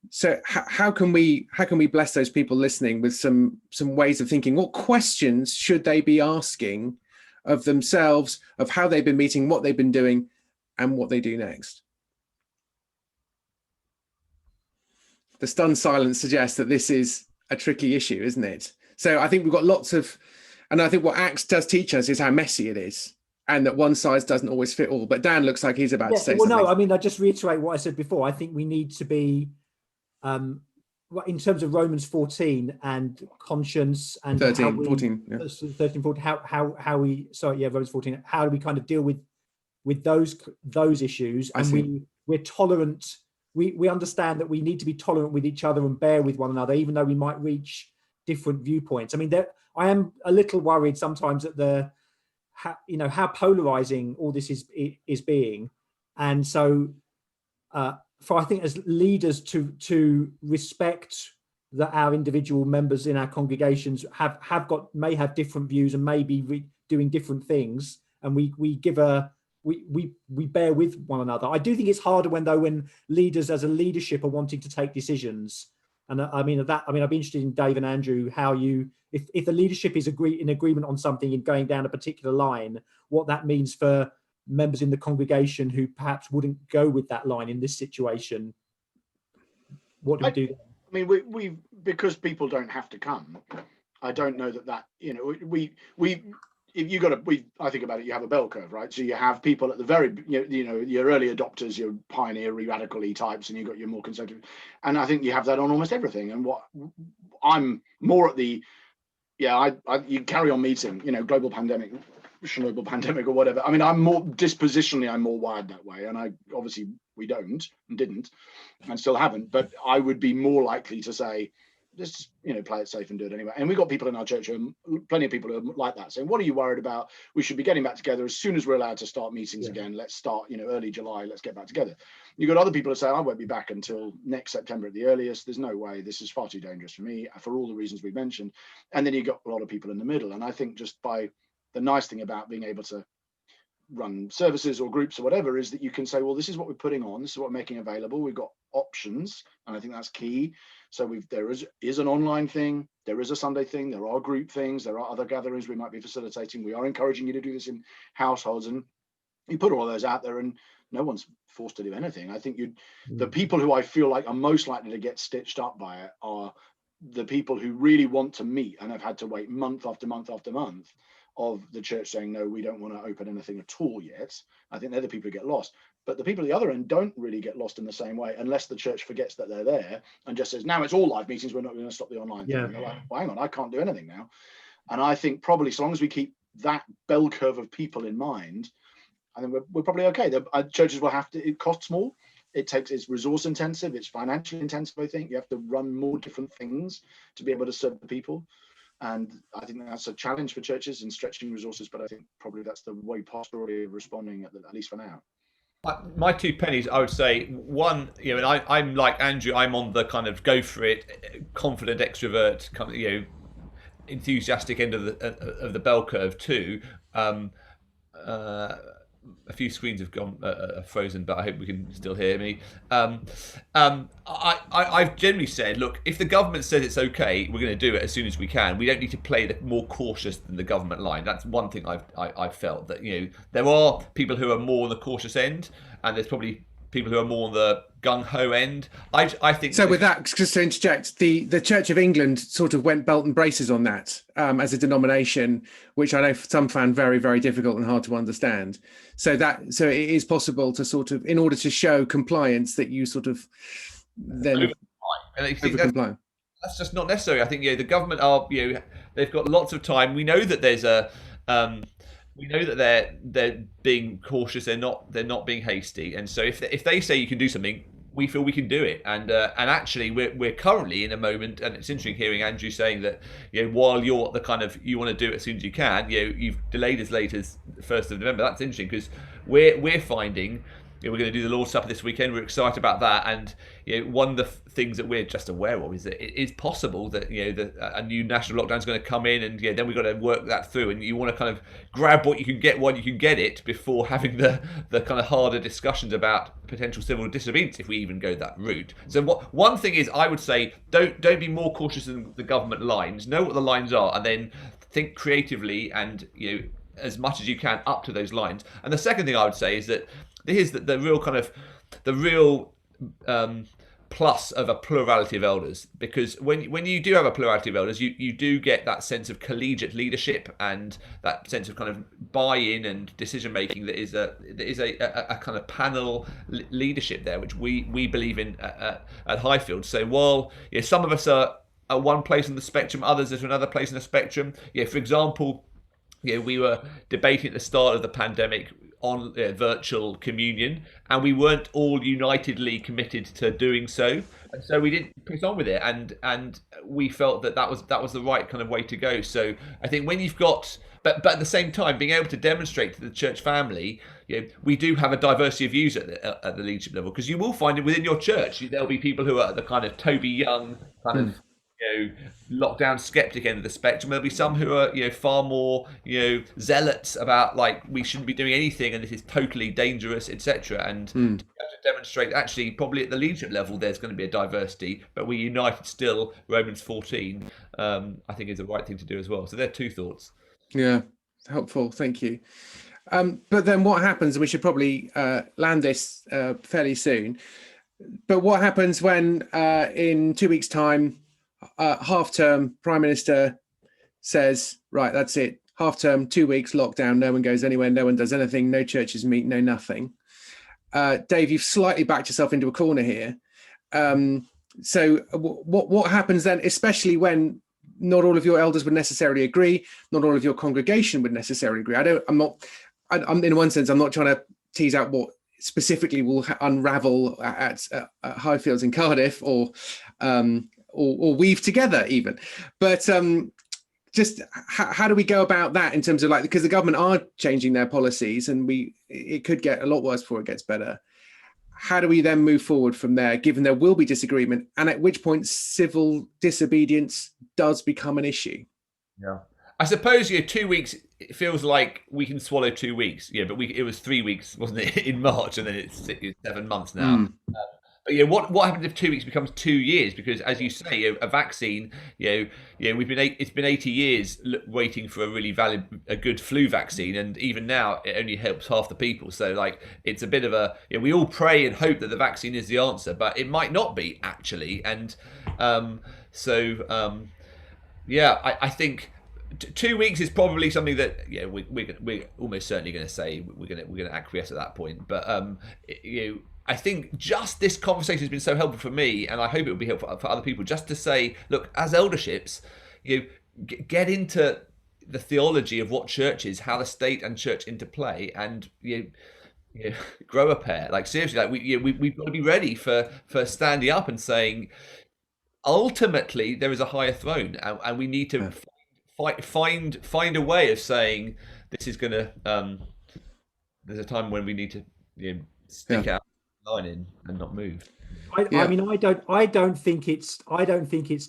So how can we bless those people listening with some ways of thinking? What questions should they be asking of themselves, of how they've been meeting, what they've been doing, and what they do next? The stunned silence suggests that this is a tricky issue, isn't it? So I think we've got lots of, and I think what Acts does teach us is how messy it is. and that one size doesn't always fit all. But Dan looks like he's about to say well, something. no, I mean, I just reiterate what I said before. I think we need to be, in terms of Romans 14 and conscience and 13, 14, yeah. 13, 14, how we, sorry, yeah, Romans 14, how do we kind of deal with those issues? And we're tolerant. We understand that we need to be tolerant with each other and bear with one another, even though we might reach different viewpoints. I mean, I am a little worried sometimes at how polarizing all this is being, and so for I think as leaders to respect that our individual members in our congregations may have different views and may be doing different things, and we bear with one another. I do think it's harder when leaders as a leadership are wanting to take decisions. And I'd be interested in Dave and Andrew, how if the leadership is in agreement on something and going down a particular line, what that means for members in the congregation who perhaps wouldn't go with that line in this situation. What do we do? I mean, we because people don't have to come. I don't know that if you I think about it, you have a bell curve, right? So you have people at the very, your early adopters, your pioneer-y, radical-y types, and you've got your more conservative. And I think you have that on almost everything. And what I'm more at you carry on meeting, global pandemic, Chernobyl pandemic or whatever. I mean, I'm more wired that way. And we don't and didn't and still haven't, but I would be more likely to say, just play it safe and do it anyway. And we've got people in our church plenty of people who are like that, saying, what are you worried about? We should be getting back together as soon as we're allowed to start meetings again. Let's start early July, let's get back together. You've got other people who say, I won't be back until next September at the earliest. There's no way, this is far too dangerous for me, for all the reasons we mentioned. And then you've got a lot of people in the middle. And I think just by the nice thing about being able to run services or groups or whatever is that you can say, well, this is what we're putting on, this is what we're making available, we've got options, and I think that's key. So there is an online thing, there is a Sunday thing, there are group things, there are other gatherings we might be facilitating, we are encouraging you to do this in households, and you put all those out there and no one's forced to do anything. I think the people who I feel like are most likely to get stitched up by it are the people who really want to meet and have had to wait month after month after month of the church saying, no, we don't want to open anything at all yet. I think they're the people who get lost. But the people at the other end don't really get lost in the same way unless the church forgets that they're there and just says, now it's all live meetings, we're not going to stop the online thing. And they're like, well, hang on, I can't do anything now. And I think probably so long as we keep that bell curve of people in mind, I think we're probably okay. Churches will have to, it costs more. It's resource intensive, it's financially intensive, I think. You have to run more different things to be able to serve the people. And I think that's a challenge for churches in stretching resources, but I think probably that's the way pastorally responding, at least for now. My 2 pennies, I would say, one, and I'm like Andrew, I'm on the kind of go for it, confident extrovert, kind of, enthusiastic end of the bell curve too. A few screens have gone frozen, but I hope we can still hear me. I've generally said, look, if the government says it's okay, we're going to do it as soon as we can. We don't need to play the more cautious than the government line. That's one thing I've felt, that there are people who are more on the cautious end, and there's probably people who are more on the gung-ho end. I think so. With that, just to interject, the Church of England sort of went belt and braces on that as a denomination, which I know some found very, very difficult and hard to understand. So it is possible to sort of, in order to show compliance, that you sort of then over-comply. That's just not necessary. I think the government are they've got lots of time. We know that there's a we know that they're being cautious. They're not being hasty. And so if they say you can do something, we feel we can do it. And actually we're currently in a moment, and it's interesting hearing Andrew saying that while you're the kind of, you want to do it as soon as you can, you've delayed as late as the 1st of November. That's interesting, because we're finding we're going to do the Lord's Supper this weekend. We're excited about that, and one of the things that we're just aware of is that it is possible that a new national lockdown is going to come in, and then we've got to work that through. And you want to kind of grab what you can get while you can get it, before having the kind of harder discussions about potential civil disobedience, if we even go that route. So one thing is, I would say, don't be more cautious than the government lines. Know what the lines are, and then think creatively and as much as you can up to those lines. And the second thing I would say is that here's the real plus of a plurality of elders, because when you do have a plurality of elders, you do get that sense of collegiate leadership and that sense of kind of buy-in and decision making that is a kind of panel leadership there, which we believe in at Highfields. So while some of us are at one place on the spectrum, others are at another place in the spectrum. For example, we were debating at the start of the pandemic on virtual communion, and we weren't all unitedly committed to doing so, and so we didn't push on with it, and we felt that was the right kind of way to go. So I think when you've got, but at the same time, being able to demonstrate to the church family, we do have a diversity of views at the leadership level, because you will find it within your church. There'll be people who are the kind of Toby Young kind of lockdown skeptic end of the spectrum. There'll be some who are far more zealots about like we shouldn't be doing anything and this is totally dangerous, etc. And to have to demonstrate actually probably at the leadership level there's going to be a diversity, but we're united still. Romans 14 I think is the right thing to do as well. So there are two thoughts. Yeah, helpful, thank you. But then what happens, and we should probably land this fairly soon, but what happens when in 2 weeks time half term, Prime Minister says, right, that's it, half term, 2 weeks lockdown, no one goes anywhere, no one does anything, no churches meet, no nothing. Dave, you've slightly backed yourself into a corner here. So what happens then, especially when not all of your elders would necessarily agree, not all of your congregation would necessarily agree? I'm in one sense, I'm not trying to tease out what specifically will unravel at Highfields in Cardiff or weave together even, but just how do we go about that in terms of like, because the government are changing their policies and it could get a lot worse before it gets better. How do we then move forward from there, given there will be disagreement, and at which point civil disobedience does become an issue? Yeah, I suppose 2 weeks, it feels like we can swallow 2 weeks, but it was 3 weeks, wasn't it, in March, and then it's 7 months now. But what happens if 2 weeks becomes 2 years? Because as you say, a vaccine, it's been 80 years waiting for a good flu vaccine, and even now it only helps half the people. So like it's a bit of a we all pray and hope that the vaccine is the answer, but it might not be actually. And I think 2 weeks is probably something that we're almost certainly going to say we're going to acquiesce at that point. But I think just this conversation has been so helpful for me, and I hope it will be helpful for other people, just to say, look, as elderships, get into the theology of what church is, how the state and church interplay, and grow a pair. Like seriously, like we've got to be ready for standing up and saying, ultimately there is a higher throne, and we need to find a way of saying this is going to. There's a time when we need to stick out line in and not move. I mean, I don't think it's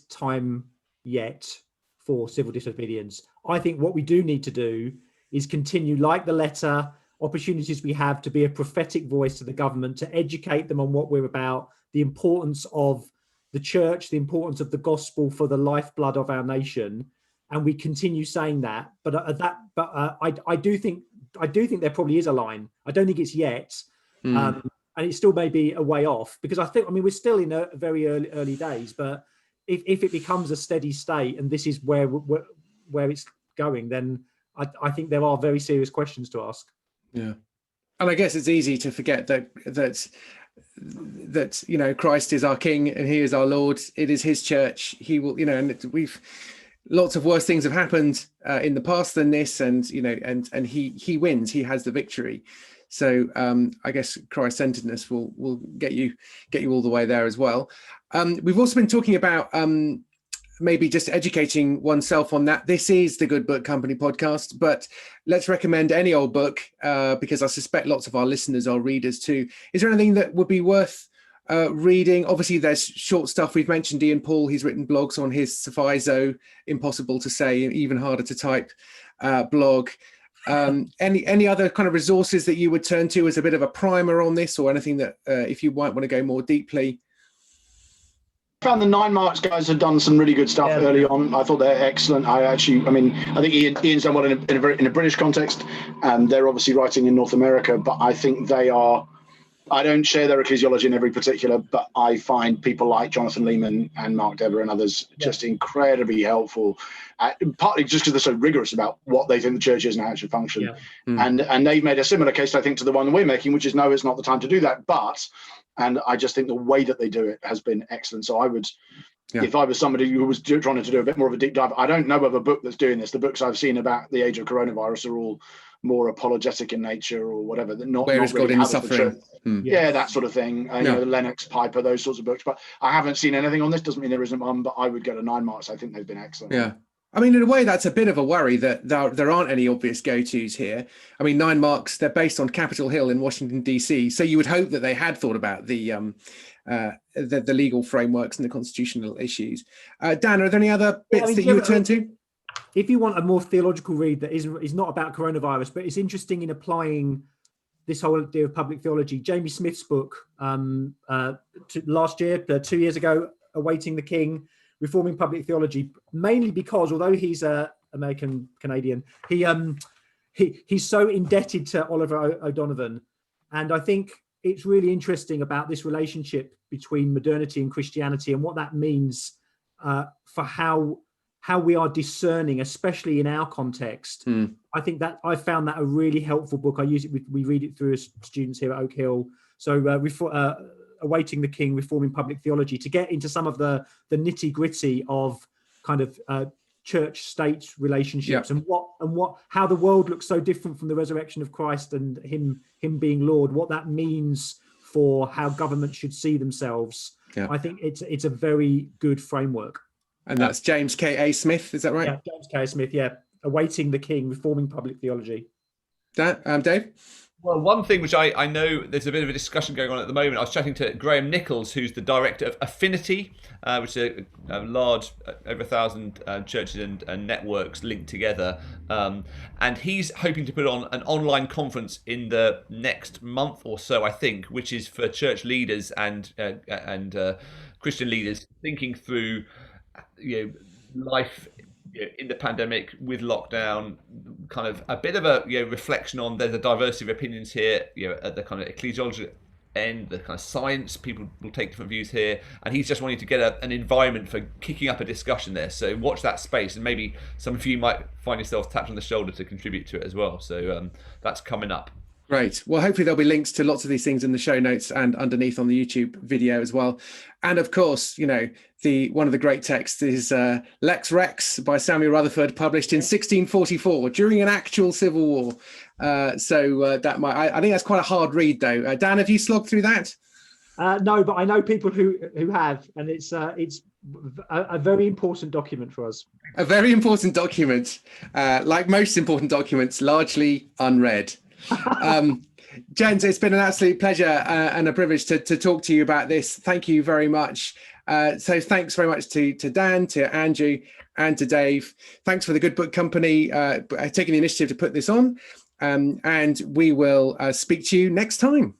time yet for civil disobedience. I think what we do need to do is continue, like the letter, opportunities we have to be a prophetic voice to the government, to educate them on what we're about, the importance of the church, the importance of the gospel for the lifeblood of our nation, and we continue saying that. But I do think there probably is a line. I don't think it's yet. And it still may be a way off, because we're still in a very early days, but if it becomes a steady state and this is where it's going, then I think there are very serious questions to ask. Yeah. And I guess it's easy to forget that Christ is our King and he is our Lord. It is his church. He will, and lots of worse things have happened in the past than this, and he wins. He has the victory. So I guess Christ-centeredness will get you all the way there as well. We've also been talking about maybe just educating oneself on that. This is the Good Book Company podcast, but let's recommend any old book because I suspect lots of our listeners are readers too. Is there anything that would be worth reading? Obviously, there's short stuff. We've mentioned Ian Paul. He's written blogs on his Suffiso, impossible to say, even harder to type blog. Any other kind of resources that you would turn to as a bit of a primer on this, or anything that if you might want to go more deeply? I found the 9 Marks guys have done some really good stuff early on. I thought they're excellent. I think Ian's done well in a British context, and they're obviously writing in North America, but I think they are I don't share their ecclesiology in every particular, but I find people like Jonathan Lehman and Mark Dever and others just incredibly helpful, partly just because they're so rigorous about what they think the church is and how it should function. And they've made a similar case, I think, to the one we're making, which is no, it's not the time to do that. And I just think the way that they do it has been excellent. So I would, if I was somebody who was trying to do a bit more of a deep dive, I don't know of a book that's doing this. The books I've seen about the age of coronavirus are all more apologetic in nature or whatever. Not Where is really God in the suffering? Yeah, that sort of thing. You know, the Lennox Piper, those sorts of books. But I haven't seen anything on this. Doesn't mean there isn't one, but I would go to 9 marks. I think they've been excellent. Yeah. I mean, in a way, that's a bit of a worry that there aren't any obvious go-tos here. I mean, 9 marks, they're based on Capitol Hill in Washington, D.C. So you would hope that they had thought about the legal frameworks and the constitutional issues. Dan, are there any other bits that you would turn to? If you want a more theological read that is not about coronavirus, but it's interesting in applying this whole idea of public theology, Jamie Smith's book last year, 2 years ago, Awaiting the King, Reforming Public Theology, mainly because although he's American Canadian, he's so indebted to Oliver O'Donovan, and I think it's really interesting about this relationship between modernity and Christianity and what that means for how we are discerning, especially in our context. I think that I found that a really helpful book. I use it. We read it through as students here at Oakhill. So Awaiting the King, Reforming Public Theology, to get into some of the nitty gritty of kind of church-state relationships and how the world looks so different from the resurrection of Christ and him being Lord. What that means for how government should see themselves. I think it's a very good framework. And that's James K.A. Smith, is that right? Yeah, James K.A. Smith, Awaiting the King, Reforming Public Theology. Dave? Well, one thing which I know there's a bit of a discussion going on at the moment, I was chatting to Graham Nichols, who's the director of Affinity, which is a large, over 1,000 churches and networks linked together. And he's hoping to put on an online conference in the next month or so, I think, which is for church leaders and Christian leaders thinking through life in the pandemic with lockdown, kind of a bit of a reflection on there's a diversity of opinions here, at the kind of ecclesiological end, the kind of science, people will take different views here, and he's just wanting to get an environment for kicking up a discussion there. So watch that space, and maybe some of you might find yourselves tapped on the shoulder to contribute to it as well. So that's coming up. Great. Well, hopefully there'll be links to lots of these things in the show notes and underneath on the YouTube video as well. And of course, one of the great texts is Lex Rex by Samuel Rutherford, published in 1644 during an actual civil war. That might, I think that's quite a hard read though. Dan, have you slogged through that? No, but I know people who have, and it's a very important document for us. A very important document, like most important documents, largely unread. Jens, it's been an absolute pleasure and a privilege to talk to you about this. Thank you very much. So thanks very much to Dan, to Andrew, and to Dave. Thanks for the Good Book Company taking the initiative to put this on. And we will speak to you next time.